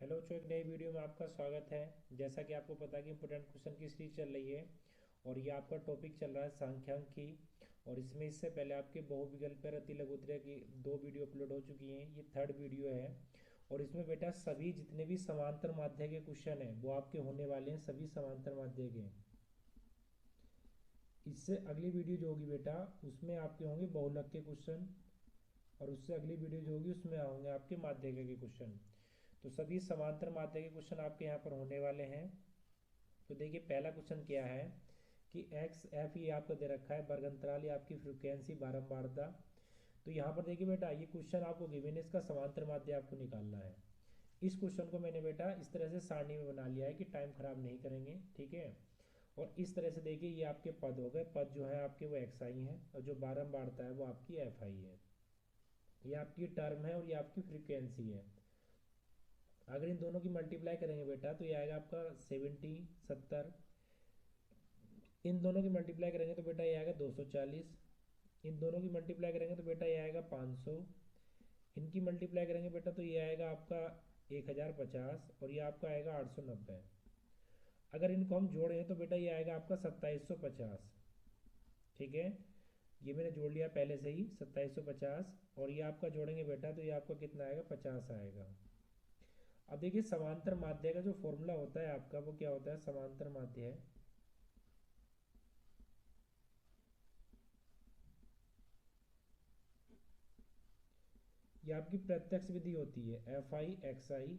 Hello बच्चों, एक नई वीडियो में आपका स्वागत है। जैसा कि आपको पता है कि इंपोर्टेंट क्वेश्चन की सीरीज चल रही है और ये आपका टॉपिक चल रहा है सांख्यिकी। और इसमें इससे पहले आपके बहुविकल्पीय रति लघुत्तरीय की 2 वीडियो अपलोड हो चुकी हैं। ये थर्ड वीडियो है और इसमें बेटा सभी जितने भी समांतर माध्य के क्वेश्चन हैं वो आपके होने वाले हैं, सभी समांतर माध्य के। इससे अगली वीडियो जो होगी बेटा उसमें आपके होंगे बहुलक के क्वेश्चन, और उससे अगली वीडियो जो होगी उसमें होंगे आपके माध्यिका के क्वेश्चन। तो सभी समांतर माध्य के क्वेश्चन आपके यहाँ पर होने वाले हैं। तो देखिए पहला क्वेश्चन क्या है कि एक्स एफ ये आपको दे रखा है, वर्ग अंतराल ये आपकी फ्रिक्वेंसी बारंबारता। तो यहाँ पर देखिए बेटा ये क्वेश्चन आपको गिवन है, इसका समांतर माध्य आपको निकालना है। इस क्वेश्चन को मैंने बेटा इस तरह से सारणी में बना लिया है कि टाइम खराब नहीं करेंगे, ठीक है। और इस तरह से देखिए ये आपके पद हो गए, पद जो है आपके वो एक्स आई हैं और जो बारंबारता है वो आपकी एफ आई है। ये आपकी टर्म है और ये आपकी फ्रीक्वेंसी है। अगर इन दोनों की मल्टीप्लाई करेंगे बेटा तो ये आएगा आपका 70 70। इन दोनों की मल्टीप्लाई करेंगे तो बेटा ये आएगा 240। इन दोनों की मल्टीप्लाई करेंगे तो बेटा ये आएगा 500। इनकी मल्टीप्लाई करेंगे बेटा तो ये आएगा आपका 1050 और ये आपका आएगा 890। अगर इनको हम जोड़ें तो बेटा ये आएगा आपका 2750, ठीक है। ये मैंने जोड़ लिया पहले से ही 2750, और ये आपका जोड़ेंगे बेटा तो ये आपका कितना आएगा 50 आएगा। अब देखिए समांतर माध्य का जो फॉर्मूला होता है आपका वो क्या होता है, समांतर माध्य है ये आपकी प्रत्यक्ष विधि होती है, F I x I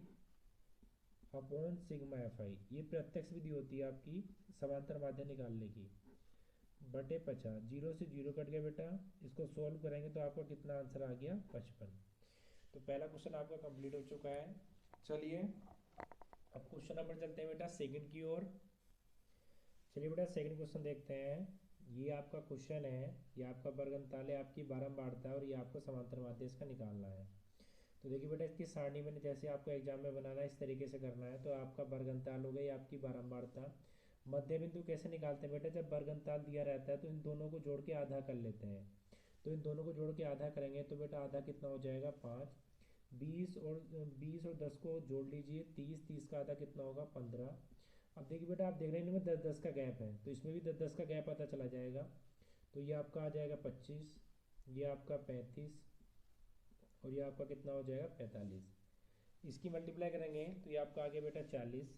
upon sigma F I. ये प्रत्यक्ष विधि होती है आपकी समांतर माध्य निकालने की, बटे 50। जीरो से जीरो कट गया बेटा, इसको सोल्व करेंगे तो आपका कितना आंसर आ गया 55। तो पहला क्वेश्चन आपका कंप्लीट हो चुका है। चलिए अब क्वेश्चन नंबर चलते हैं बेटा सेकंड की ओर। चलिए बेटा सेकंड क्वेश्चन देखते हैं। ये आपका क्वेश्चन है, ये आपका वर्गमूल है, आपकी बारंबारता है और ये आपको समांतर माध्य इसका निकालना है। तो देखिए बेटा इसकी सारणी मैंने जैसे आपको एग्जाम में बनाना है इस तरीके से करना है। तो आपका वर्गमूल हो गई आपकी बारंबारता। मध्य बिंदु कैसे निकालते हैं बेटा, जब वर्गमूल दिया रहता है तो इन दोनों को जोड़ के आधा कर लेते हैं। तो इन दोनों को जोड़ के आधा करेंगे तो बेटा आधा कितना हो जाएगा 5। 20 और 10 को जोड़ लीजिए 30, 30 का आधा कितना होगा 15। अब देखिए बेटा आप देख रहे हैं इनमें 10 10 का गैप है, तो इसमें भी 10 10 का गैप पता चला जाएगा। तो ये आपका आ जाएगा 25, ये आपका 35 और ये आपका कितना हो जाएगा 45। इसकी मल्टीप्लाई करेंगे तो ये आपका आ गया बेटा 40,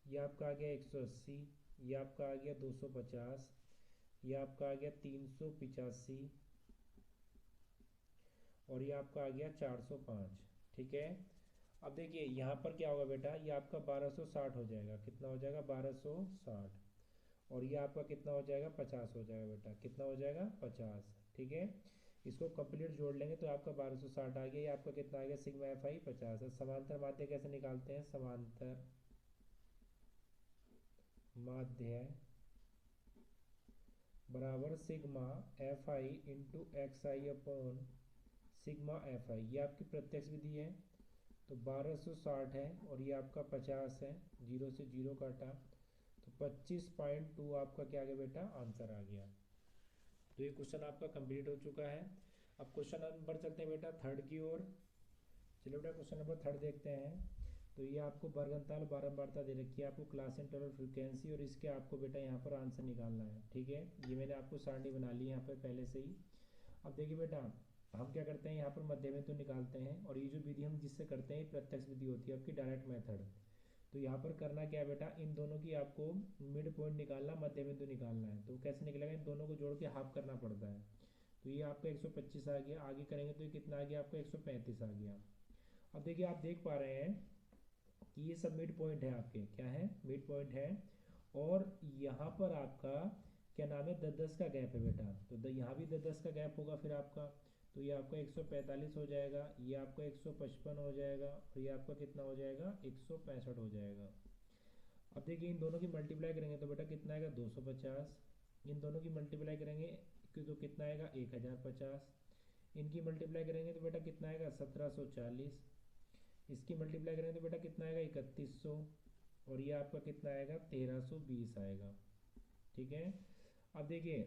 ये आपका आ गया 180, ये आपका आ गया 250, ये आपका आ गया 385 और ये आपका आ गया 405, ठीक है। अब देखिए यहाँ पर क्या होगा बेटा, ये आपका 1260 हो जाएगा, कितना हो जाएगा 1260। और ये आपका कितना हो जाएगा 50 हो जाएगा बेटा, कितना हो जाएगा 50, ठीक है। इसको कंप्लीट जोड़ लेंगे तो आपका 1260 आ गया। ये आपका कितना आ गया सिग्मा एफ आई 50 है। समांतर माध्य कैसे निकालते हैं, समांतर माध्य बराबर sigma F I into x I upon sigma F I. ये आपकी प्रत्यक्ष विधि है। तो 1260 है और ये आपका 50 है, जीरो से जीरो काटा तो 25.2 आपका क्या आ गया बेटा आंसर आ गया। तो ये क्वेश्चन आपका कंप्लीट हो चुका है। अब क्वेश्चन नंबर चलते हैं बेटा थर्ड की ओर। चलिए बेटा क्वेश्चन नंबर थर्ड देखते हैं। तो ये आपको वर्गमूल बारंबारता दे रखी है, आपको क्लास इंटरवल फ्रीक्वेंसी, और इसके आपको बेटा यहाँ पर आंसर निकालना है, ठीक है। ये मैंने आपको सारणी बना ली यहाँ पर पहले से ही। अब देखिए बेटा हम क्या करते हैं, यहाँ पर मध्य बिंदु निकालते हैं, और ये जो विधि हम जिससे करते हैं प्रत्यक्ष विधि होती है आपकी डायरेक्ट मेथड। तो यहाँ पर करना क्या है बेटा, इन दोनों की आपको मिड पॉइंट निकालना, मध्य बिंदु निकालना है। तो कैसे निकलेगा, इन दोनों को जोड़ के हाफ करना पड़ता है। तो ये आपका 125 आ गया, आगे करेंगे तो ये कितना आ गया आपका 135 आ गया। अब देखिए आप देख पा रहे हैं कि ये सब मिड पॉइंट है, आपके क्या है मिड पॉइंट है। और यहाँ पर आपका क्या नाम है 10 10 का गैप है बेटा। तो यहाँ भी 10 10 का गैप होगा फिर आपका। तो ये आपका 145 हो जाएगा, ये आपका 155 हो जाएगा और ये आपका कितना हो जाएगा 165 हो जाएगा। अब देखिए इन दोनों की मल्टीप्लाई करेंगे तो बेटा कितना आएगा 250। इन दोनों की मल्टीप्लाई करेंगे तो कितना आएगा 1050। इनकी मल्टीप्लाई करेंगे तो बेटा कितना आएगा 1740। इसकी मल्टीप्लाई करेंगे तो बेटा कितना आएगा 3100। और ये आपका कितना आएगा 1320 आएगा, ठीक है। अब देखिए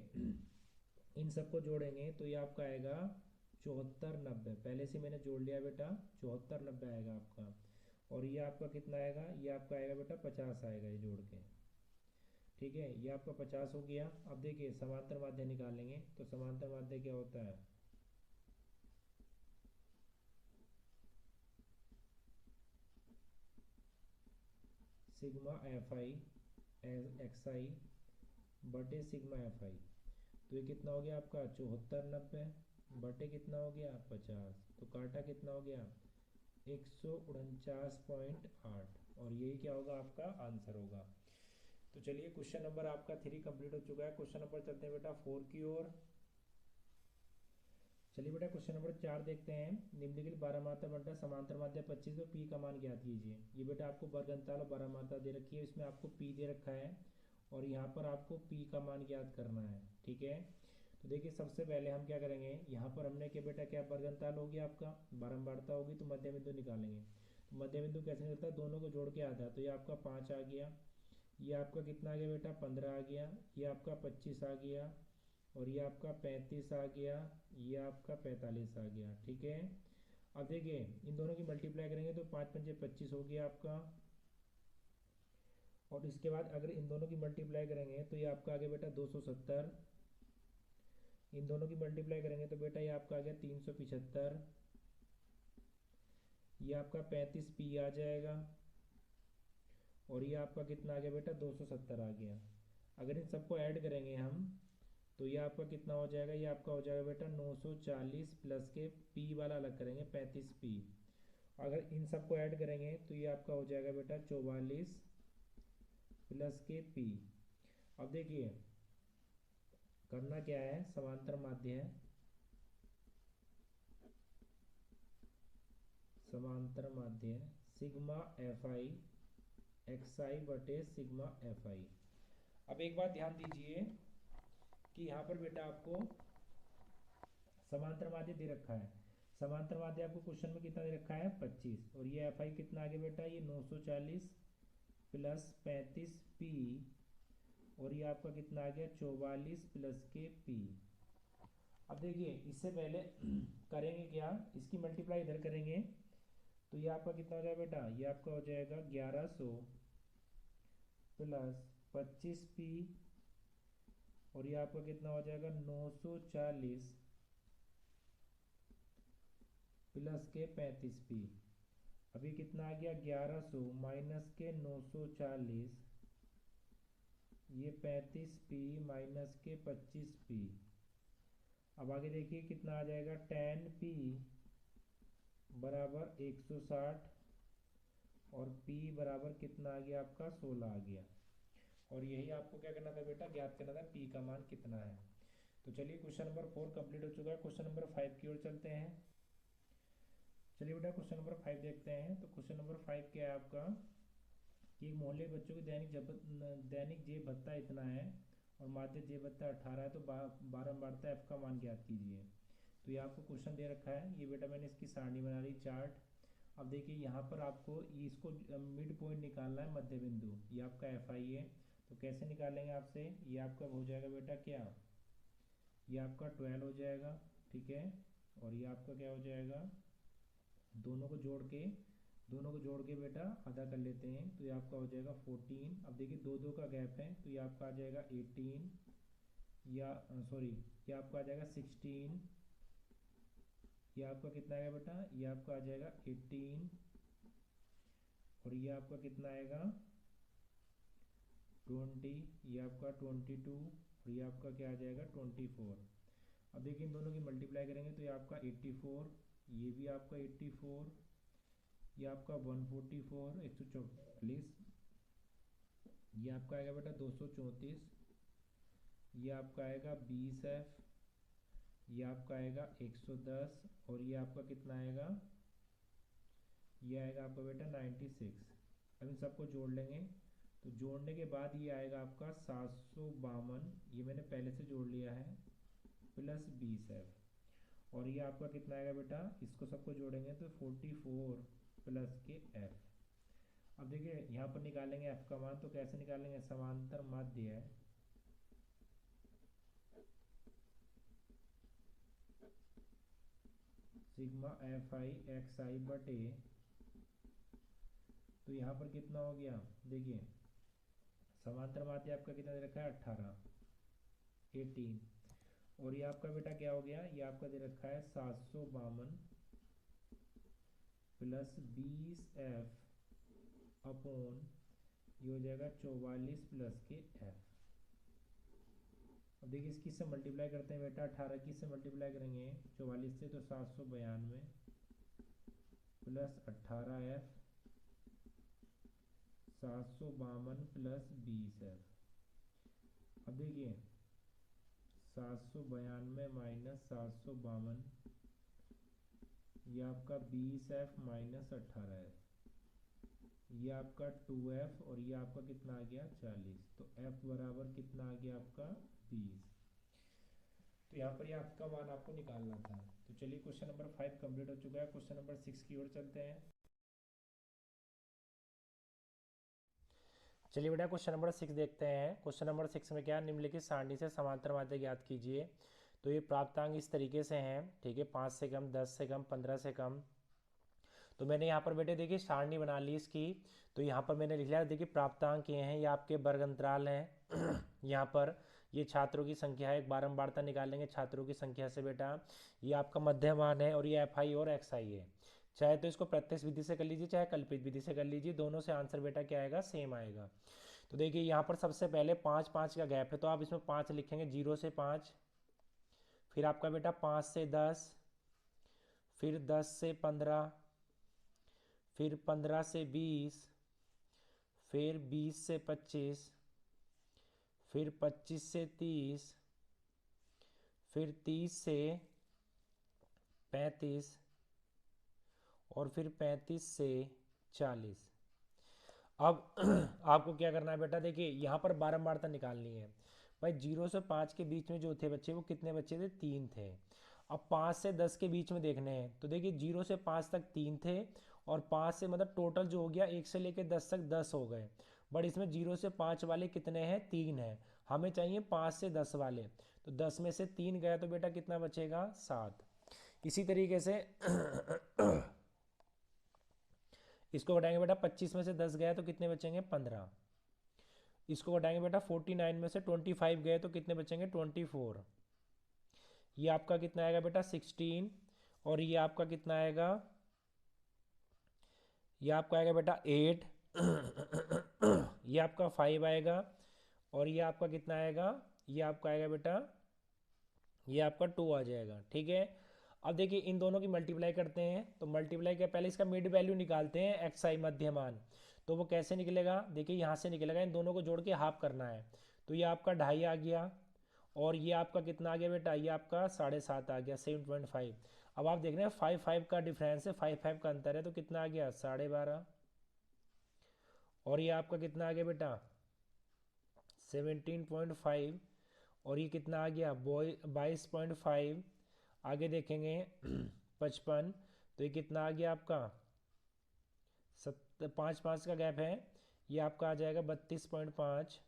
इन सबको जोड़ेंगे तो ये आपका आएगा 7490, पहले से मैंने जोड़ लिया बेटा, 7490 आएगा आपका। और ये आपका कितना आएगा, ये आपका आएगा बेटा 50 आएगा ये जोड़ के। ठीक है, ये आपका 50 हो गया। अब देखिए समांतर माध्य निकालेंगे, तो समांतर माध्य क्या होता है, सिग्मा एफ आई एक्स आई बटे सिग्मा एफ आई। तो ये कितना हो गया आपका 7490 बटे कितना हो गया 50, तो काटा कितना हो गया 149.8, और यही क्या होगा आपका आंसर होगा। तो चलिए क्वेश्चन नंबर आपका 3 कंप्लीट हो चुका है। क्वेश्चन नंबर चलते हैं बेटा 4 की ओर। चलिए बेटा क्वेश्चन नंबर 4 देखते हैं। निम्नलिखित बारहमात्रा बंटा समांतर माध्य 25 और पी का मान ज्ञात कीजिए। ये बेटा आपको वर्गंताल और बारहमात्रा दे रखी है, इसमें आपको पी दे रखा है और यहाँ पर आपको पी का मान ज्ञात करना है। ठीक है, तो देखिए सबसे पहले हम क्या करेंगे, यहाँ पर हमने क्या बेटा क्या वर्गंताल हो गया आपका, बारंबारता होगी तो मध्य बिंदु निकालेंगे। तो मध्य बिंदु कैसे निकलता है, दोनों को जोड़ के आता है। तो ये आपका 5 आ गया, ये आपका कितना आ गया बेटा 15 आ गया, ये आपका 25 आ गया, और ये आपका 35 आ गया, ये आपका 45 आ गया। ठीक है, अब देखिए इन दोनों की मल्टीप्लाई करेंगे तो 5 पंजे 25 हो गया आपका, और इसके बाद अगर इन दोनों की मल्टीप्लाई करेंगे तो ये आपका आ गया बेटा 270। इन दोनों की मल्टीप्लाई करेंगे तो बेटा ये आपका आ गया 375, ये आपका 35 पी आ जाएगा, और ये आपका कितना आ गया बेटा 270 आ गया। अगर इन सबको ऐड करेंगे हम तो ये आपका कितना हो जाएगा, ये आपका हो जाएगा बेटा 940 प्लस के पी वाला अलग करेंगे 35 पी। अगर इन सबको ऐड करेंगे तो ये आपका हो जाएगा बेटा 44 प्लस के पी। अब देखिए करना क्या है, समांतर माध्य है, समांतर माध्य है सिग्मा एफ आई एक्स आई बटे सिग्मा एफ आई। अब एक बात ध्यान दीजिए कि यहाँ पर बेटा आपको समांतर माध्य दे रखा है। समांतर माध्य आपको क्वेश्चन में कितना दे रखा है 25, और ये एफ आई कितना आ गया बेटा ये 940 प्लस 35 पी, और ये आपका कितना आ गया 44 प्लस के पी। अब देखिए इससे पहले करेंगे क्या, इसकी मल्टीप्लाई इधर करेंगे तो ये आपका कितना हो जाएगा बेटा, ये आपका हो जाएगा 1100 प्लस 25 पी, और ये आपका कितना हो जाएगा 940 प्लस के 35 पी। अभी कितना आ गया 1100 माइनस के 940, ये 35 पी माइनस के 25 पी। अब आगे देखिए कितना आ जाएगा 10 पी बराबर 160, और p बराबर कितना आ गया आपका 16 आ गया। और यही आपको क्या करना था बेटा, ज्ञात करना था p का मान कितना है। तो चलिए क्वेश्चन नंबर 4 कंप्लीट हो चुका है। क्वेश्चन नंबर 5 की ओर चलते हैं। चलिए बेटा क्वेश्चन नंबर 5 देखते हैं। तो क्वेश्चन नंबर 5 क्या है आपका, कि एक मोहल्ले के बच्चों की दैनिक जेब भत्ता इतना है और माध्य जेब भत्ता 18 है, तो बारंबारता f का मान ज्ञात कीजिए। तो ये आपको क्वेश्चन दे रखा है, ये बेटा मैंने इसकी सारणी बना ली चार्ट। अब देखिए यहाँ पर आपको इसको मिड पॉइंट निकालना है, मध्य बिंदु, ये आपका एफ आई है। तो कैसे निकालेंगे आपसे, ये आपका हो जाएगा बेटा क्या, ये आपका 12 हो जाएगा। ठीक है, और ये आपका क्या हो जाएगा, दोनों को जोड़ के बेटा आधा कर लेते हैं, तो ये आपका हो जाएगा 14। अब देखिए दो दो का गैप है, तो ये आपका आ जाएगा 18, या सॉरी ये आपका आ जाएगा 16, ये आपका कितना आएगा बेटा, ये आपका आ जाएगा 18, और ये आपका कितना आएगा 20, ये आपका 22, और ये आपका क्या आ जाएगा 24। अब देखिए इन दोनों की मल्टीप्लाई करेंगे तो ये आपका 84, ये भी आपका 84, ये आपका 144 144, ये आपका आएगा बेटा 234, ये आपका आएगा 20f, ये आपका आएगा 110, और ये आपका कितना आएगा, ये आएगा आपका बेटा 96। अब इन सबको जोड़ लेंगे, तो जोड़ने के बाद ये आएगा आपका 752, ये मैंने पहले से जोड़ लिया है, प्लस 20f, और ये आपका कितना आएगा बेटा, इसको सबको जोड़ेंगे तो 44 प्लस के f। अब देखिए यहाँ पर निकालेंगे f का मान, तो कैसे निकालेंगे, समांतर माध्य है सिग्मा एफ आई एक्स आई बटे, तो यहाँ पर कितना हो गया, देखिए समांतर माध्य आपका कितना दे रखा है 18, और ये आपका बेटा क्या हो गया, ये आपका दे रखा है 752 प्लस 20F अपॉन, ये हो जाएगा 44 प्लस के F। अब देखिए इसकी से मल्टीप्लाई करते हैं बेटा, 18 की से मल्टीप्लाई करेंगे 44 से, तो 792 प्लस 18F 752 प्लस 20F। अब देखिए 792 माइनस 752, ये आपका 20F माइनस 18F, ये आपका 2F, और ये आपका कितना आ गया 40, तो F बराबर कितना आ गया आपका 20। तो यहाँ पर ये आपका मान आपको निकालना था। तो चलिए क्वेश्चन नंबर 5 कंप्लीट हो चुका है। क्वेश्चन नंबर 6 की ओर चलते हैं। चलिए बेटा क्वेश्चन नंबर 6 देखते हैं। क्वेश्चन नंबर 6 में क्या, निम्नलिखित सारणी से समांतर माध्य ज्ञात कीजिए। तो ये प्राप्तांक इस तरीके से हैं, ठीक है, 5 से कम, 10 से कम, 15 से कम। तो मैंने यहाँ पर बेटे देखिए सारणी बना ली इसकी। तो यहाँ पर मैंने लिख लिया, देखिए प्राप्तांक ये हैं, ये आपके वर्ग अंतराल हैं यहाँ पर ये छात्रों की संख्या है, एक बारंबारता निकालेंगे छात्रों की संख्या से बेटा। ये आपका मध्यमान है, और ये एफ आई और एक्स आई है। चाहे तो इसको प्रत्यक्ष विधि से कर लीजिए, चाहे कल्पित विधि से कर लीजिए, दोनों से आंसर बेटा क्या आएगा, सेम आएगा। तो देखिए यहाँ पर सबसे पहले 5 5 का गैप है, तो आप इसमें 5 लिखेंगे, 0 से 5, फिर आपका बेटा 5 से 10, फिर 10 से 15, फिर 15 से 20, फिर 20 से 25, फिर 25 से 30, फिर 30 से 35, और फिर 35 से 40। अब आपको क्या करना है बेटा, देखिए यहाँ पर बारंबारता निकालनी है भाई। 0 से 5 के बीच में जो थे बच्चे, वो कितने बच्चे थे, 3 थे। अब 5 से 10 के बीच में देखने हैं, तो देखिए 0 से 5 तक 3 थे, और 5 से मतलब टोटल जो हो गया 1 से लेकर 10 तक 10 हो गए। बट इसमें 0 से 5 वाले कितने हैं, 3 हैं। हमें चाहिए 5 से 10 वाले, तो 10 में से 3 गया, तो बेटा कितना बचेगा, 7। इसी तरीके से इसको घटाएंगे बेटा, 25 में से 10 गया तो कितने बचेंगे, 15। इसको घटाएंगे बेटा, 49 में से 25 गए तो कितने बचेंगे, 24। ये आपका कितना आएगा बेटा, 16, और ये आपका कितना आएगा, ये आपका आएगा बेटा 8 ये आपका 5 आएगा, और ये आपका कितना आएगा, ये आपका आएगा बेटा, ये आपका 2 आ जाएगा, ठीक है। अब देखिए इन दोनों की मल्टीप्लाई करते हैं, तो मल्टीप्लाई के पहले इसका मिड वैल्यू निकालते हैं, एक्स आई मध्यमान। तो वो कैसे निकलेगा, देखिए यहाँ से निकलेगा, इन दोनों को जोड़ के हाफ करना है। तो ये आपका 2.5 आ गया, और ये आपका कितना आ गया बेटा, ये आपका 7.5 आ गया, 7.5। अब आप देख रहे हैं 5 5 का डिफरेंस है, 5 5 का अंतर है, तो कितना आ गया, 12.5। और ये आपका कितना आ गया बेटा, 17.5, और ये कितना आ गया, 22.5। आगे देखेंगे 55, तो ये कितना आ गया आपका, 5 5 का गैप है, ये आपका आ जाएगा 32.5,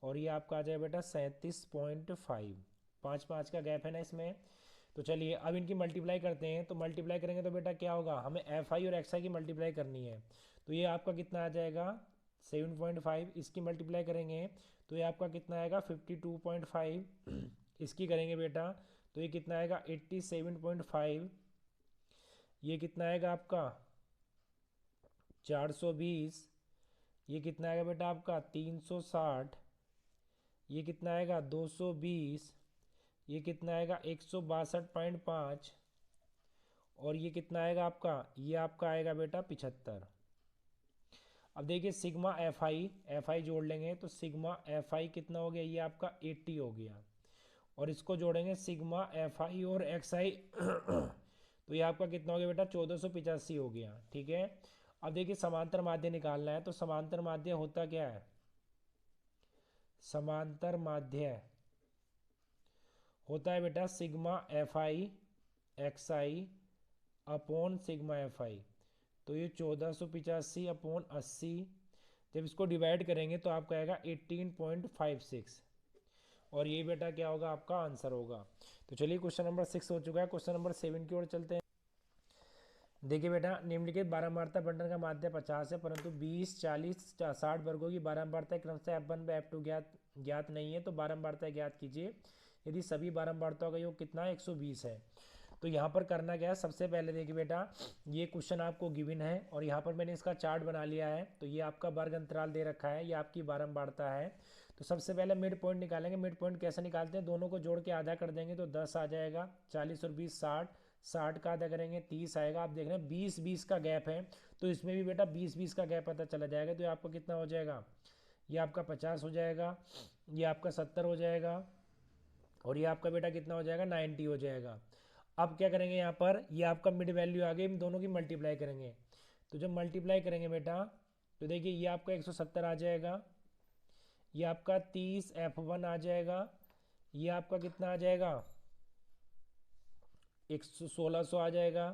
और ये आपका आ जाएगा बेटा 37.5। 5 5 का गैप है ना इसमें। तो चलिए अब इनकी मल्टीप्लाई करते हैं। तो मल्टीप्लाई करेंगे तो बेटा क्या होगा, हमें एफ आई और एक्स आई की मल्टीप्लाई करनी है। तो ये आपका कितना आ जाएगा, 7.5। इसकी मल्टीप्लाई करेंगे तो ये आपका कितना आएगा, 52.5। इसकी करेंगे बेटा तो ये कितना आएगा, 87.5। ये कितना आएगा आपका, 420। ये कितना आएगा बेटा आपका, 360। ये कितना आएगा, 220। ये कितना आएगा, 162.5। और ये कितना आएगा आपका, ये आपका आएगा बेटा 75। अब देखिए सिग्मा एफ आई जोड़ लेंगे, तो सिग्मा एफ आई कितना हो गया, ये आपका 80 हो गया। और इसको जोड़ेंगे सिग्मा एफ आई और एक्स आई तो ये आपका कितना हो गया बेटा, 1485 हो गया, ठीक है। अब देखिए समांतर माध्य निकालना है। तो समांतर माध्य होता क्या है, समांतर माध्य होता है बेटा सिग्मा एफ आई एक्स आई अपॉन सिग्मा एफ आई। तो ये 1485 अपॉन 80, जब इसको डिवाइड करेंगे तो आपका आएगा 18.56, और ये बेटा क्या होगा, आपका आंसर होगा। तो चलिए क्वेश्चन नंबर 6 हो चुका है। क्वेश्चन नंबर 7 की ओर चलते हैं। देखिए बेटा, निम्नलिखित बारंबारता बंटन का माध्य 50 है, परंतु 20, 40, 60 वर्गों की बारंबारता क्रम से F1 व F2 ज्ञात नहीं है, तो बारंबारता ज्ञात कीजिए। यदि सभी बारंबारताओं का योग कितना है, 120 है। तो यहाँ पर करना क्या है, सबसे पहले देखिए बेटा, ये क्वेश्चन आपको गिवन है और यहाँ पर मैंने इसका चार्ट बना लिया है। तो ये आपका वर्ग अंतराल दे रखा है, ये आपकी बारंबारता है। तो सबसे पहले मिड पॉइंट निकालेंगे। मिड पॉइंट कैसे निकालते हैं, दोनों को जोड़ के आधा कर देंगे तो 10 आ जाएगा। 40 और 20 60, 60 का आधा करेंगे 30 आएगा। आप देख रहे हैं 20-20 का गैप है, तो इसमें भी बेटा 20-20 का गैप पता चला जाएगा। तो ये आपका कितना हो जाएगा, ये आपका 50 हो जाएगा, ये आपका 70 हो जाएगा और ये आपका बेटा कितना हो जाएगा, 90 हो जाएगा। अब क्या करेंगे, यहाँ पर ये आपका मिड वैल्यू आ गई, इन दोनों की मल्टीप्लाई करेंगे। तो जब मल्टीप्लाई करेंगे बेटा, तो देखिए ये आपका 170 आ जाएगा, ये आपका 30 F1 आ जाएगा, ये आपका कितना आ जाएगा, 1600 आ जाएगा,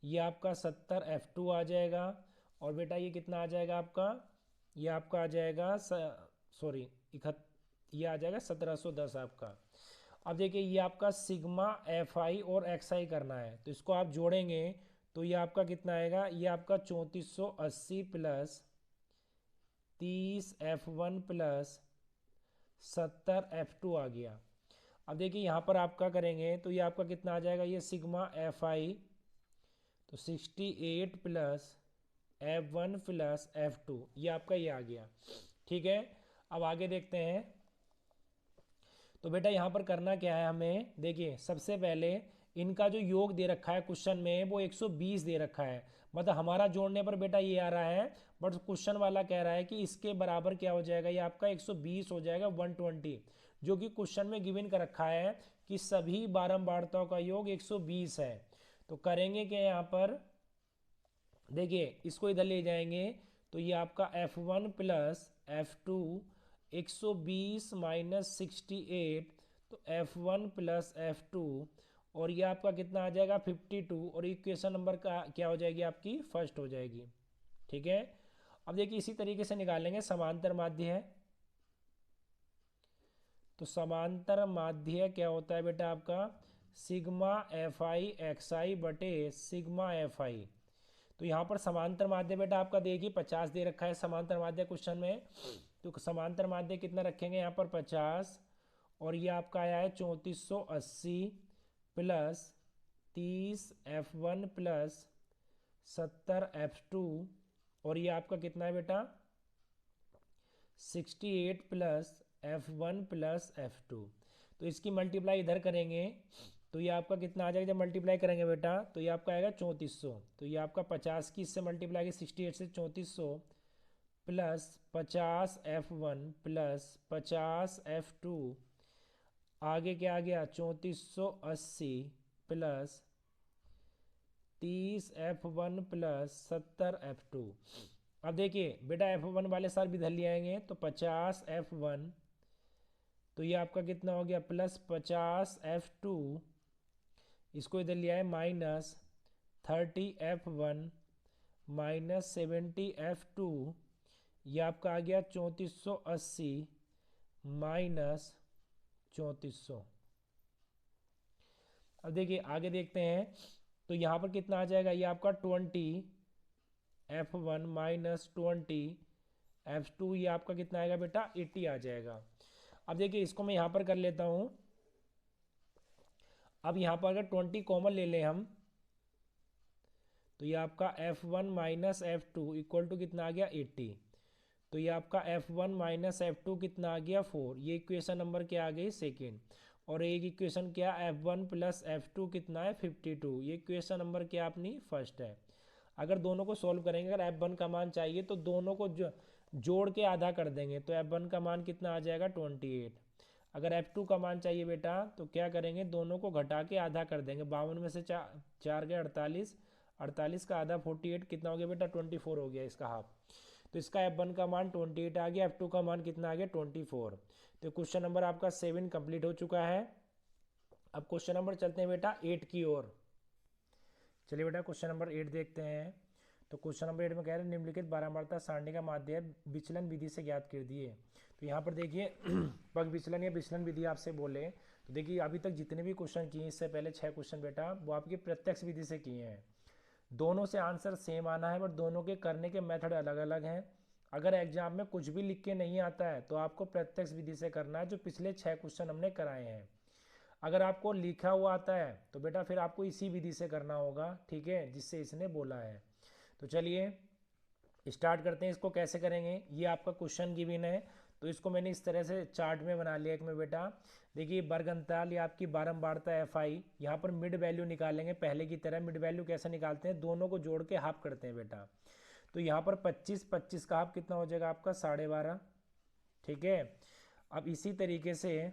ये आपका 70 F2 आ जाएगा और बेटा ये कितना आ जाएगा आपका, ये आपका आ जाएगा सॉरी ये आ जाएगा 1710 आपका। अब देखिए ये आपका सिग्मा FI और XI करना है, तो इसको आप जोड़ेंगे तो ये आपका कितना आएगा, ये आपका 3480 प्लस 30 F1 प्लस 70 F2 आ गया। अब देखिए यहाँ पर आप क्या करेंगे, तो ये आपका कितना आ जाएगा, ये सिग्मा FI तो 68 प्लस F1 प्लस F2, ये आपका ये आ गया। ठीक है, अब आगे देखते हैं। तो बेटा यहाँ पर करना क्या है हमें, देखिए सबसे पहले इनका जो योग दे रखा है क्वेश्चन में वो 120 दे रखा है, मतलब हमारा जोड़ने पर बेटा ये आ रहा है, बट क्वेश्चन वाला कह रहा है कि इसके बराबर क्या हो जाएगा, ये आपका 120 हो जाएगा 120, जो कि क्वेश्चन में गिवन कर रखा है कि सभी बारंबारताओं का योग 120 है। तो करेंगे क्या यहाँ पर, देखिए इसको इधर ले जाएंगे तो ये आपका F1 प्लस F2 120 माइनस 68, तो F1 प्लस F2 और ये आपका कितना आ जाएगा 52 और इक्वेशन नंबर का क्या हो जाएगी आपकी, फर्स्ट हो जाएगी। ठीक है, अब देखिए इसी तरीके से निकालेंगे। समांतर माध्य है, तो समांतर माध्य क्या होता है बेटा आपका, सिग्मा FI XI बटे सिग्मा FI। तो यहाँ पर समांतर माध्य बेटा आपका देखिए 50 दे रखा है समांतर माध्य क्वेश्चन में, तो समांतर माध्य कितना रखेंगे यहाँ पर 50 और ये आपका आया है 3480 प्लस 30 F1 प्लस 70 F2 और ये आपका कितना है बेटा 68 प्लस F1 प्लस F2। तो इसकी मल्टीप्लाई इधर करेंगे तो ये आपका कितना आ जाएगा, जब मल्टीप्लाई करेंगे बेटा तो ये आपका आएगा 3400। तो ये आपका 50 की इससे मल्टीप्लाई की 68 से 3400 प्लस 50 F1 प्लस 50 F2, आगे क्या आ गया 3480 प्लस 30 F1 प्लस 70 F2। अब देखिए बेटा F1 वाले साल भी इधर ले आएंगे तो 50 F1, तो ये आपका कितना हो गया प्लस 50 F2, इसको इधर ले आए माइनस 30 F1 माइनस 70 F2, ये आपका आ गया 3480 माइनस 3400। अब देखिए आगे देखते हैं, तो यहाँ पर कितना आ जाएगा, ये आपका 20 F1 माइनस 20 F2, ये आपका कितना आएगा बेटा 80 आ जाएगा। अब देखिए इसको मैं यहाँ पर कर लेता हूँ। अब यहाँ पर अगर 20 कॉमन ले लें हम, तो ये आपका F1 minus F2 equal to कितना आ गया 80। तो ये आपका F1 माइनस F2 कितना आ गया 4, ये इक्वेशन नंबर क्या आ गई सेकेंड। और एक इक्वेशन क्या F1 प्लस F2 कितना है 52, ये इक्वेशन नंबर क्या अपनी फर्स्ट है। अगर दोनों को सॉल्व करेंगे, अगर F1 का मान चाहिए तो दोनों को जोड़ के आधा कर देंगे, तो F1 का मान कितना आ जाएगा 28। अगर F2 का मान चाहिए बेटा तो क्या करेंगे, दोनों को घटा के आधा कर देंगे, 52 में से 4 गए 48, 48 का आधा 48 कितना हो गया बेटा 24 हो गया इसका हाफ। तो इसका F1 का मान 28 आ गया, F2 का मान कितना आ गया 24। तो क्वेश्चन नंबर आपका 7 कंप्लीट हो चुका है। अब क्वेश्चन नंबर चलते हैं बेटा 8 की ओर। चलिए बेटा क्वेश्चन नंबर 8 देखते हैं। तो क्वेश्चन नंबर 8 में कह रहे हैं निम्नलिखित बारंबारता सारणी का माध्य विचलन विधि से ज्ञात कर दिए। तो यहाँ पर देखिए पग विचलन या विचलन विधि आपसे बोले, तो देखिए अभी तक जितने भी क्वेश्चन किए इससे पहले 6 क्वेश्चन बेटा वो आपके प्रत्यक्ष विधि से किए हैं। दोनों से आंसर सेम आना है, बट दोनों के करने के मेथड अलग अलग हैं। अगर एग्जाम में कुछ भी लिख के नहीं आता है तो आपको प्रत्यक्ष विधि से करना है, जो पिछले 6 क्वेश्चन हमने कराए हैं। अगर आपको लिखा हुआ आता है तो बेटा फिर आपको इसी विधि से करना होगा, ठीक है, जिससे इसने बोला है। तो चलिए स्टार्ट करते हैं। इसको कैसे करेंगे, ये आपका क्वेश्चन गिवन है, तो इसको मैंने इस तरह से चार्ट में बना लिया एक में बेटा। देखिए वर्ग अंतराल, ये आपकी बारंबारता एफ आई, यहाँ पर मिड वैल्यू निकालेंगे पहले की तरह। मिड वैल्यू कैसे निकालते हैं, दोनों को जोड़ के हाफ करते हैं बेटा। तो यहाँ पर 25, 25 का हाफ कितना हो जाएगा आपका 12.5, ठीक है। अब इसी तरीके से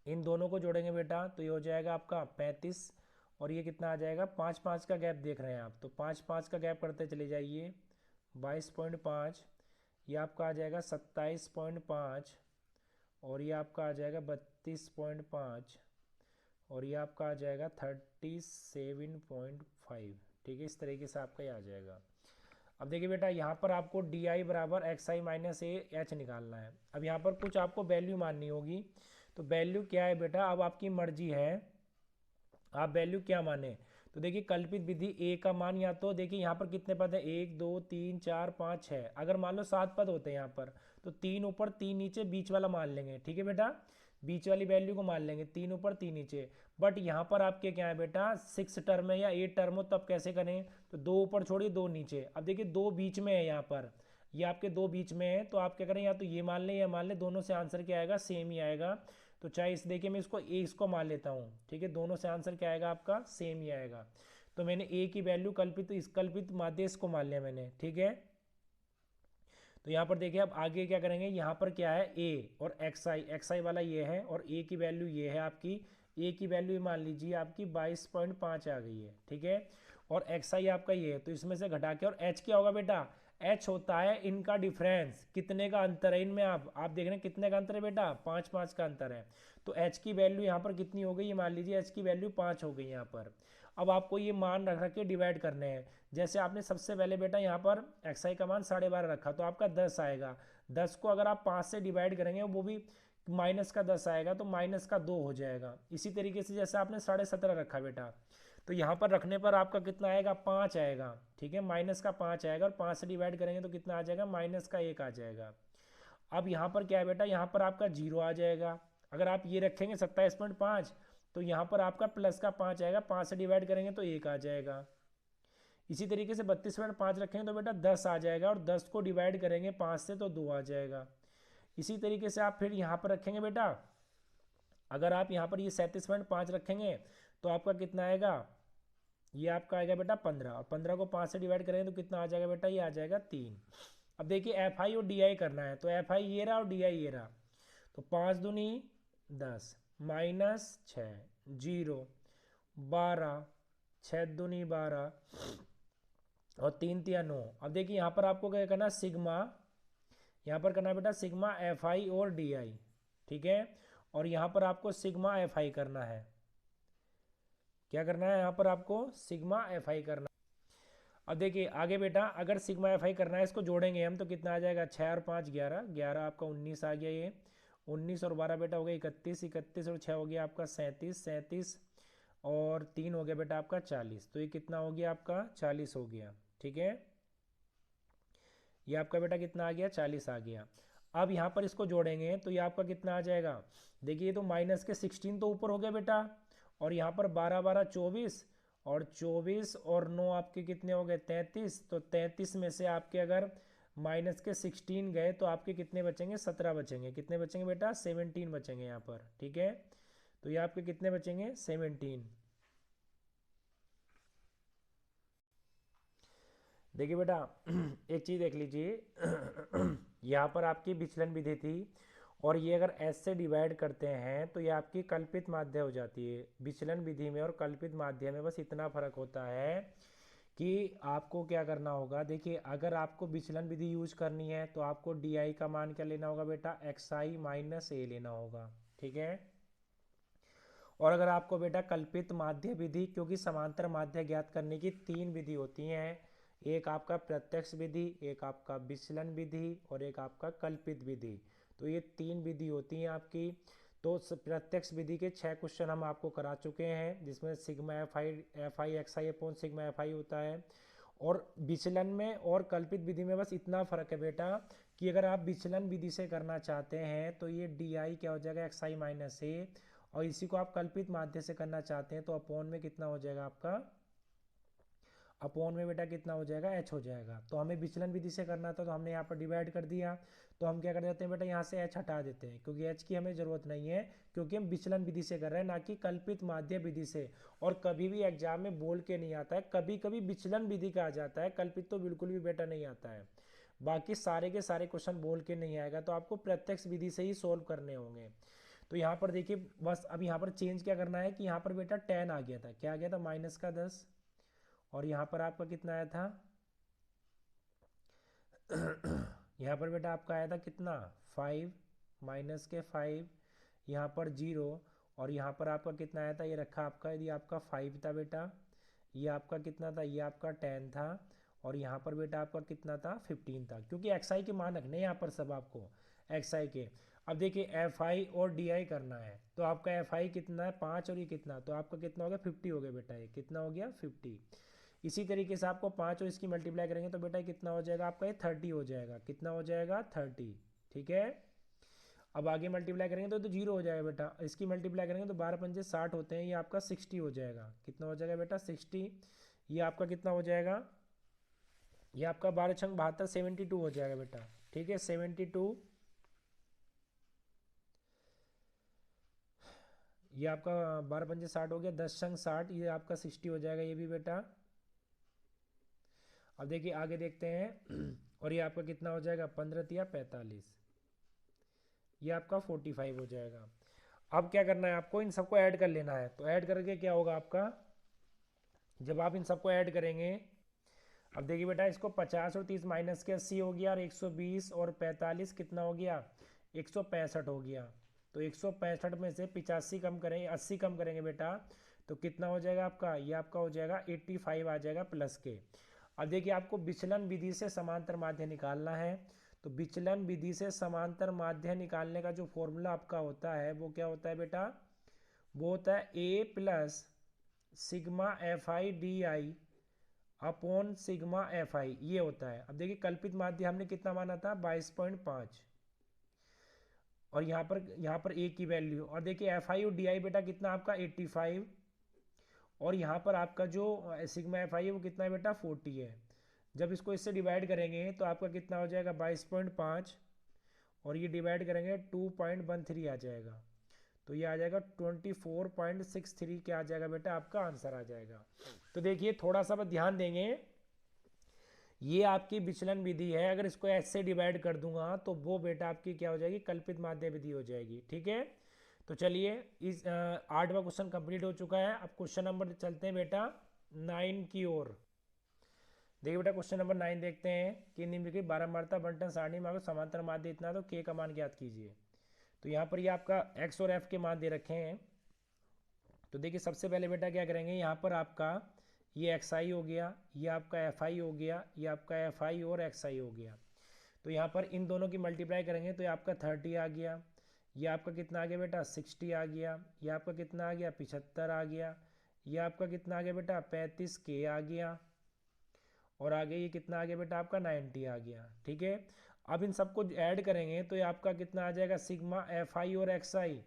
इन दोनों को जोड़ेंगे बेटा, तो ये हो जाएगा आपका 35, और ये कितना आ जाएगा 5, 5 का गैप देख रहे हैं आप, तो 5, 5 का गैप करते चले जाइए, 22.5, ये आपका आ जाएगा 27.5, और ये आपका आ जाएगा 32.5, और ये आपका आ जाएगा 37.5, ठीक है। इस तरीके से आपका ये आ जाएगा। अब देखिए बेटा यहाँ पर आपको डी आई बराबर x I minus A H निकालना है। अब यहाँ पर कुछ आपको वैल्यू माननी होगी, तो वैल्यू क्या है बेटा, अब आपकी मर्जी है आप वैल्यू क्या माने। तो देखिए कल्पित विधि ए का मान, या तो देखिए यहाँ पर कितने पद है, 1 2 3 4 5 6, अगर मान लो 7 पद होते हैं यहाँ पर, तो 3 ऊपर 3 नीचे बीच वाला मान लेंगे, ठीक है बेटा, बीच वाली वैल्यू को मान लेंगे, 3 ऊपर 3 नीचे। बट यहाँ पर आपके क्या है बेटा, 6 टर्म है या 8 टर्म हो, तब कैसे करें, तो 2 ऊपर छोड़िए 2 नीचे। अब देखिए 2 बीच में है यहाँ पर, ये आपके 2 बीच में है, तो आप क्या करें, या तो ये मान लें या मान लें, दोनों से आंसर क्या आएगा, सेम ही आएगा। तो चाहे इस देखिए मैं इसको मान लेता हूँ, ठीक है, दोनों से आंसर क्या आएगा आपका सेम ही आएगा। तो मैंने ए की वैल्यू कल्पित, इस कल्पित माध्य को मान लिया मैंने, ठीक है। तो यहाँ पर देखिए अब आगे क्या करेंगे, यहाँ पर क्या है ए और एक्स आई वाला ये है, और ए की वैल्यू ये है आपकी, ए की वैल्यू मान लीजिए आपकी 22.5 आ गई है, ठीक है, और एक्स आई आपका ये है, तो इसमें से घटा के, और एच क्या होगा बेटा, एच होता है इनका डिफरेंस, कितने का अंतर है इनमें, आप देख रहे हैं कितने का अंतर है बेटा, 5 5 का अंतर है। तो एच की वैल्यू यहाँ पर कितनी हो गई, मान लीजिए एच की वैल्यू 5 हो गई यहाँ पर। अब आपको ये मान रख के डिवाइड करने हैं। जैसे आपने सबसे पहले बेटा यहाँ पर एक्स आई का मान 12.5 रखा, तो आपका 10 आएगा। 10 को अगर आप 5 से डिवाइड करेंगे, वो भी माइनस का 10 आएगा, तो माइनस का 2 हो जाएगा। इसी तरीके से जैसे आपने 17.5 रखा बेटा, तो यहाँ पर रखने पर आपका कितना आएगा, 5 आएगा, ठीक है, माइनस का 5 आएगा, और 5 से डिवाइड करेंगे तो कितना आ जाएगा, माइनस का 1 आ जाएगा। अब यहाँ पर क्या है बेटा, यहाँ पर आपका 0 आ जाएगा। अगर आप ये रखेंगे 27.5, तो यहाँ पर आपका प्लस का 5 आएगा, 5 से डिवाइड करेंगे तो 1 आ जाएगा। इसी तरीके से 32.5 रखेंगे तो बेटा 10 आ जाएगा, और 10 को डिवाइड करेंगे 5 से तो 2 आ जाएगा। इसी तरीके से आप फिर यहाँ पर रखेंगे बेटा, अगर आप यहाँ पर ये 37.5 रखेंगे तो आपका कितना आएगा, ये आपका आएगा बेटा 15, और 15 को 5 से डिवाइड करेंगे तो कितना आ जाएगा बेटा, ये आ जाएगा 3। अब देखिए एफ आई और डी आई करना है, तो एफ आई ये रहा और डी आई ये रहा, तो 5 दूनी 10, माइनस 6, 0, 12, 6 दूनी 12, और 3 तिया 9। अब देखिए यहाँ पर आपको क्या करना है, सिग्मा, यहाँ पर करना है बेटा सिग्मा एफ आई और डी आई, ठीक है, और यहाँ पर आपको सिग्मा एफ आई करना है। क्या करना है, यहाँ पर आपको सिग्मा एफ आई करना है। अब देखिए आगे बेटा, अगर सिग्मा एफ आई करना है, इसको जोड़ेंगे हम तो कितना आ जाएगा, 6 और 5 11, 11 आपका 19 आ गया, ये 19 और 12 बेटा हो गया 31, 31 और 6 हो गया आपका 37, 37 और 3 हो गया बेटा आपका 40, तो ये कितना हो गया आपका 40 हो गया, ठीक है। ये आपका बेटा कितना आ गया, 40 आ गया। अब यहाँ पर इसको जोड़ेंगे तो ये आपका कितना आ जाएगा, देखिए तो माइनस के 16 तो ऊपर हो गया बेटा, और यहाँ पर 12 12 24, और 24 और 9 आपके कितने हो गए 33, तो 33 में से आपके अगर माइनस के 16 गए तो आपके कितने बचेंगे, 17 बचेंगे। कितने बचेंगे बेटा, 17 बचेंगे यहाँ पर, ठीक है। तो ये आपके कितने बचेंगे, 17। देखिए बेटा एक चीज़ देख लीजिए यहाँ पर आपकी विचलन विधि थी, और ये अगर एस से डिवाइड करते हैं तो ये आपकी कल्पित माध्य हो जाती है। विचलन विधि में और कल्पित माध्य में बस इतना फर्क होता है कि आपको क्या करना होगा। देखिए अगर आपको विचलन विधि यूज करनी है तो आपको डी आई का मान क्या लेना होगा बेटा, एक्स आई माइनस ए लेना होगा, ठीक है। और अगर आपको बेटा कल्पित माध्य विधि, क्योंकि समांतर माध्य ज्ञात करने की 3 विधि होती हैं, एक आपका प्रत्यक्ष विधि, एक आपका विचलन विधि, और एक आपका कल्पित विधि, तो ये 3 विधि होती हैं आपकी। तो प्रत्यक्ष विधि के 6 क्वेश्चन हम आपको करा चुके हैं, जिसमें सिग्मा एफ आई एक्स आई अपॉन सिग्मा एफ आई होता है। और विचलन में और कल्पित विधि में बस इतना फर्क है बेटा कि अगर आप विचलन विधि से करना चाहते हैं तो ये डी आई क्या हो जाएगा, एक्स आई माइनस ए, और इसी को आप कल्पित माध्य से करना चाहते हैं तो अपॉन में कितना हो जाएगा आपका, अपॉन में बेटा कितना हो जाएगा, एच हो जाएगा। तो हमें विचलन विधि से करना था तो हमने यहाँ पर डिवाइड कर दिया, तो हम क्या कर देते हैं बेटा, यहाँ से एच हटा देते हैं क्योंकि एच की हमें ज़रूरत नहीं है, क्योंकि हम विचलन विधि से कर रहे हैं ना कि कल्पित माध्य विधि से। और कभी भी एग्जाम में बोल के नहीं आता है, कभी कभी विचलन विधि का आ जाता है, कल्पित तो बिल्कुल भी बेटा नहीं आता है। बाकी सारे के सारे क्वेश्चन बोल के नहीं आएगा, तो आपको प्रत्यक्ष विधि से ही सोल्व करने होंगे। तो यहाँ पर देखिए बस अब यहाँ पर चेंज क्या करना है कि यहाँ पर बेटा 10 आ गया था, क्या आ गया था, -10, और यहाँ पर आपका कितना आया था यहाँ पर बेटा आपका आया था कितना, 5, -5, यहाँ पर 0, और यहाँ पर आपका कितना आया था, ये रखा आपका, यदि आपका 5 था बेटा, ये आपका कितना था, ये आपका 10 था, और यहाँ पर बेटा आपका कितना था, 15 था, क्योंकि एक्स आई के मान रखने यहाँ पर सब आपको एक्स आई के। अब देखिए एफ आई और डी आई करना है, तो आपका एफ आई कितना है, 5, और ये कितना, तो आपका कितना हो गया, 50 हो गया बेटा, ये कितना हो गया, 50। इसी तरीके से आपको 5 और इसकी मल्टीप्लाई करेंगे तो बेटा कितना हो जाएगा आपका, ये 30 हो जाएगा, कितना हो जाएगा, 30, ठीक है। अब आगे मल्टीप्लाई करेंगे तो 0 हो जाएगा बेटा, इसकी मल्टीप्लाई करेंगे तो 12 पंजे 60 होते हैं, ये आपका 60 हो जाएगा, कितना हो जाएगा बेटा, 60। ये आपका कितना हो जाएगा, ये आपका 12 छंग 72, 72 हो जाएगा बेटा, ठीक है, 72। ये आपका 12 पंजे 60 हो गया, 10 छंग 60, ये आपका 60 हो जाएगा ये भी बेटा। अब देखिए आगे देखते हैं और ये आपका कितना हो जाएगा, 15 या 45, ये आपका 45 हो जाएगा। अब क्या करना है आपको, इन सबको ऐड कर लेना है, तो ऐड करके क्या होगा आपका, जब आप इन सबको ऐड करेंगे, अब देखिए बेटा इसको 50 और 30 माइनस के 80 हो गया, और 120 और 45 कितना हो गया, 165 हो गया। तो 165 में से 85 कम करेंगे, 80 कम करेंगे बेटा, तो कितना हो जाएगा आपका, ये आपका हो जाएगा 85 आ जाएगा प्लस के। अब देखिए आपको विचलन विधि से समांतर माध्य निकालना है, तो विचलन विधि से समांतर माध्य निकालने का जो फॉर्मूला आपका होता है वो क्या होता है बेटा, वो होता है A plus sigma F I D I upon sigma F I, ये होता है। अब देखिए कल्पित माध्य हमने कितना माना था, 22.5, और यहाँ पर ए की वैल्यू, और देखिए एफ आई और डी आई बेटा कितना आपका 85, और यहाँ पर आपका जो सिग्मा एफ आई है वो कितना है बेटा, 40 है। जब इसको इससे डिवाइड करेंगे तो आपका कितना हो जाएगा, 22.5, और ये डिवाइड करेंगे 2.13 आ जाएगा, तो ये आ जाएगा 24.63, क्या आ जाएगा बेटा, आपका आंसर आ जाएगा। तो देखिए थोड़ा सा बस ध्यान देंगे, ये आपकी विचलन विधि है, अगर इसको ऐसे डिवाइड कर दूंगा तो वो बेटा आपकी क्या हो जाएगी, कल्पित माध्य विधि हो जाएगी, ठीक है। तो चलिए इस 8वां क्वेश्चन कंप्लीट हो चुका है। अब क्वेश्चन नंबर चलते हैं बेटा 9 की ओर। देखिए बेटा क्वेश्चन नंबर 9 देखते हैं कि निम्नलिखित बारंबारता बंटन सारणी में समांतर माध्य इतना, तो के का मान ज्ञात कीजिए। तो यहाँ पर ये आपका एक्स और एफ के मान दे रखे हैं। तो देखिए सबसे पहले बेटा क्या करेंगे, यहाँ पर आपका ये एक्स आई हो गया, ये आपका एफ आई हो गया, ये आपका एफ आई और एक्स आई हो गया। तो यहाँ पर इन दोनों की मल्टीप्लाई करेंगे तो ये आपका 30 आ गया, ये आपका कितना आ गया बेटा, 60 आ गया, ये आपका कितना आ गया, 75 आ गया, ये आपका कितना आ गया बेटा, 35 के आ गया, और आगे ये कितना आ गया बेटा, आपका 90 आ गया, ठीक है। अब इन सबको ऐड करेंगे तो ये आपका कितना आ जाएगा, सिग्मा एफ आई और एक्स आई,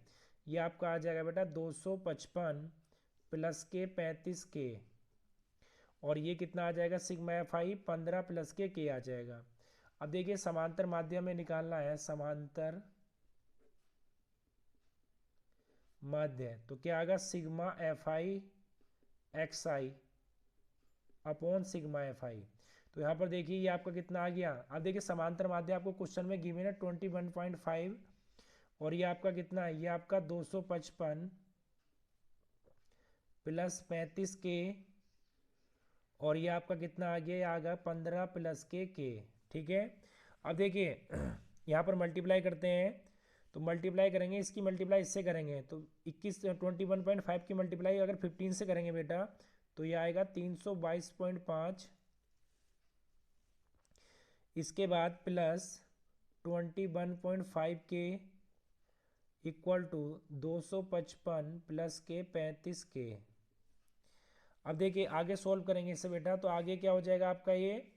ये आपका आ जाएगा बेटा 255 प्लस के 35 के, और ये कितना आ जाएगा, सिग्मा एफ आई 15 प्लस के आ जाएगा। अब देखिए समांतर माध्यम में निकालना है, समांतर माध्य, तो क्या आएगा, सिग्मा एफ आई एक्स आई अपॉन सिग्मा एफ आई। तो यहाँ पर देखिए ये आपका कितना आ गया, अब देखिए समांतर माध्य आपको क्वेश्चन में गिवन है 21.5, और ये आपका कितना है, ये आपका 255 प्लस 35 के, और ये आपका कितना आ गया, ये आ गया 15 प्लस के, ठीक है। अब देखिए यहाँ पर मल्टीप्लाई करते हैं, तो मल्टीप्लाई करेंगे, इसकी मल्टीप्लाई इससे करेंगे तो 21 की मल्टीप्लाई अगर 15 से करेंगे बेटा तो ये आएगा 322.5, इसके बाद प्लस 21.5 के, इक्वल टू 255 प्लस के 35 के। अब देखिए आगे सॉल्व करेंगे इससे बेटा, तो आगे क्या हो जाएगा आपका ये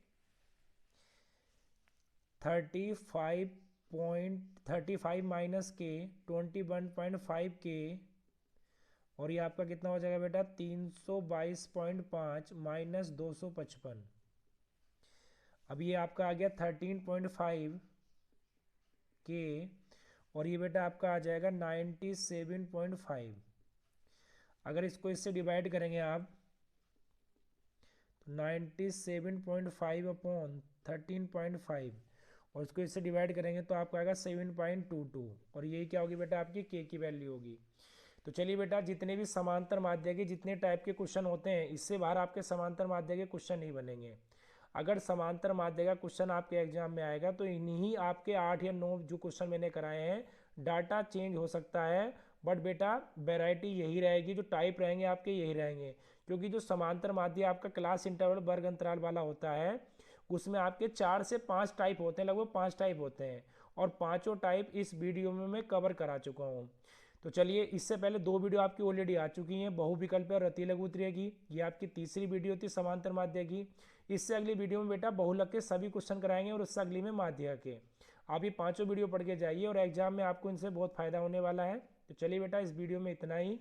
35 माइनस के 21.5 के, और ये आपका कितना हो जाएगा बेटा 322.5 माइनस 255। अब ये आपका आ गया 13.5 के, और ये बेटा आपका आ जाएगा 97.5। अगर इसको इससे डिवाइड करेंगे आप तो 97.5 अपॉन 13.5, और इसको इससे डिवाइड करेंगे तो आपका आएगा 7.22, और यही क्या होगी बेटा आपकी के की वैल्यू होगी। तो चलिए बेटा, जितने भी समांतर माध्य के जितने टाइप के क्वेश्चन होते हैं, इससे बाहर आपके समांतर माध्य के क्वेश्चन नहीं बनेंगे। अगर समांतर माध्य का क्वेश्चन आपके एग्जाम में आएगा तो इन्हीं आपके 8 या 9 जो क्वेश्चन मैंने कराए हैं, डाटा चेंज हो सकता है, बट बेटा वैरायटी यही रहेगी, जो टाइप रहेंगे आपके यही रहेंगे। क्योंकि जो समांतर माध्य आपका क्लास इंटरवल वर्ग अंतराल वाला होता है, उसमें आपके 4 से 5 टाइप होते हैं, लगभग 5 टाइप होते हैं, और पांचों टाइप इस वीडियो में मैं कवर करा चुका हूँ। तो चलिए, इससे पहले 2 वीडियो आपकी ऑलरेडी आ चुकी हैं, बहुविकल्प और रति लघुत्तरीय की। ये आपकी तीसरी वीडियो थी समांतर माध्य की। इससे अगली वीडियो में बेटा बहुलक के सभी क्वेश्चन कराएंगे, और उससे अगली में माध्य के। आप ये पांचों वीडियो पढ़ के जाइए, और एग्जाम में आपको इनसे बहुत फायदा होने वाला है। तो चलिए बेटा, इस वीडियो में इतना ही।